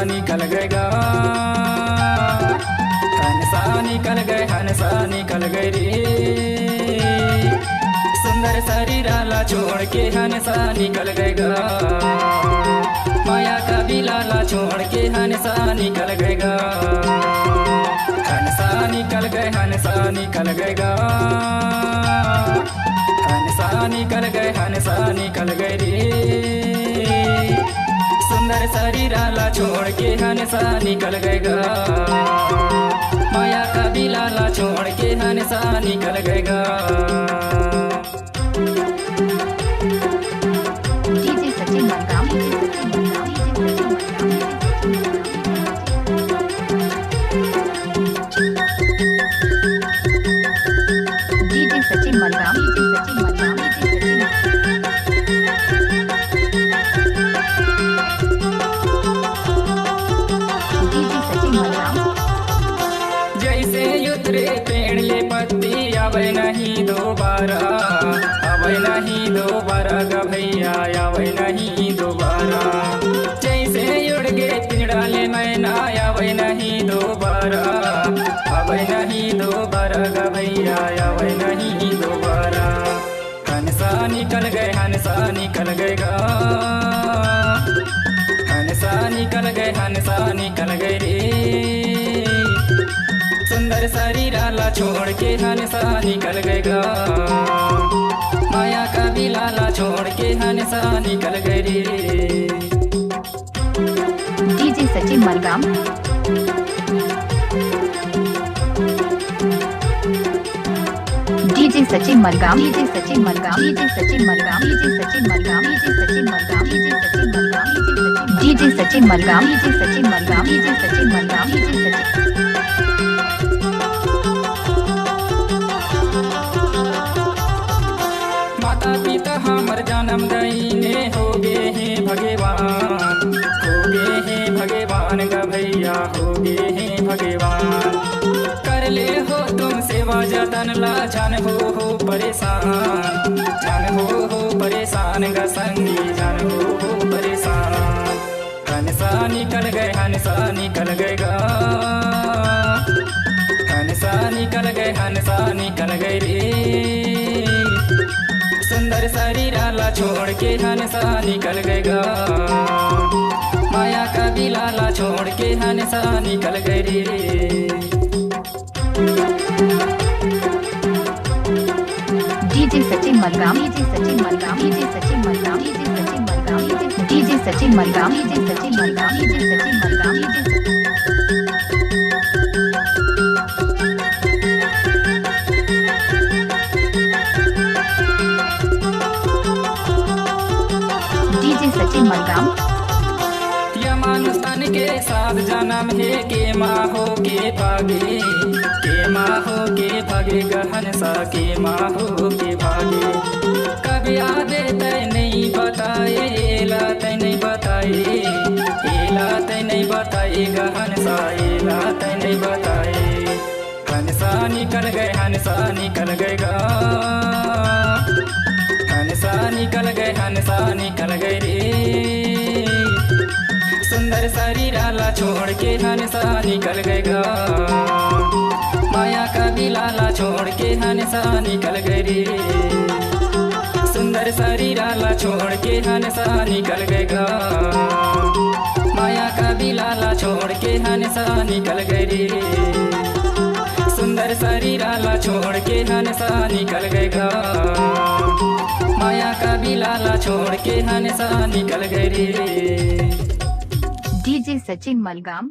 निकल गएगा, हंसा निकल गए, हंसा निकल गए रे। सुंदर शरीराला छोड़ के हंसा निकल गएगा, माया का बिलाला छोड़ के हंसा निकल गएगा, हंसा निकल गए, हंसा निकल गएगा, हंसा निकल गए, हंसा निकल गए रे। सुंदर शरीराला छोड़ के हंसा निकल गएगा, माया का बिलाला छोड़ के हंसा निकल गएगा। डीजे सचिन मलगाम, डीजे सचिन मलगाम, जैसे उतरे पेड़ ले पत्ती आवे नहीं दोबारा, आवे नहीं दोबारा गा भैया, आवे नहीं दोबारा। जैसे उड़ गए पिंजड़ा ले मैना, आवे नहीं दोबारा, आवे नहीं दोबारा गा भैया, आवे नहीं दोबारा। हंसा निकल गए, हंसा निकल गएगा, हंसा निकल गए, हंसा निकल गए रे। सुंदर शरीराला छोड़ के हंसा निकल गएगा, माया का बिलाला छोड़ के हंसा निकल गए रे। DJ Sachin Malgam, DJ Sachin Malgam, DJ Sachin Malgam, DJ Sachin Malgam, DJ Sachin Malgam, DJ Sachin Malgam, DJ Sachin Malgam, DJ Sachin Malgam, DJ Sachin Malgam, DJ Sachin Malgam, DJ Sachin. माता पिता हमर जन्म दईने हो गए हैं भगवान, हो गए हैं भगवान गा भैया, हो गए हैं भगवान। कर ले हो तुम सेवा जतन ला, जान हो परेशान, जान हो परेशान गा संगी, जान हो परेशान। हंसा निकल गए, हंसा निकल गएगा, हंसा निकल गए, हंसा निकल गए रे। सुंदर शरीराला छोड़ के हंसा निकल गएगा, माया का बिलाला छोड़ के हंसा निकल गए रे। DJ Sachin Malgam, DJ Sachin Malgam, DJ Sachin Malgam, DJ Sachin Malgam, DJ Sachin Malgam, DJ Sachin Malgam, DJ Sachin Malgam, DJ Sachin Malgam. या मानुष तन के साथ जन्म है के माँ हो के भागे, के माँ हो के भागे हंसा, के माँ हो के भागे। कभी आदे तय नहीं बताए, एला तय नहीं बताए, एला तय नहीं बताए हंसा, एला तय नहीं बताए। हंसा निकल गए, हंसा निकल गएगा, हंसा निकल गए, हंसा निकल गए रे। सुंदर शरीराला छोड़ के हंसा निकल गएगा, माया का बिलाला छोड़ के हंसा निकल गए रे। सुंदर शरीराला छोड़ के हंसा निकल गएगा, माया का बिलाला छोड़ के हंसा निकल गए रे। सुंदर शरीराला छोड़ के हंसा निकल गएगा, माया का बिलाला छोड़ के हंसा निकल गए रे। डीजे सचिन मलगाम।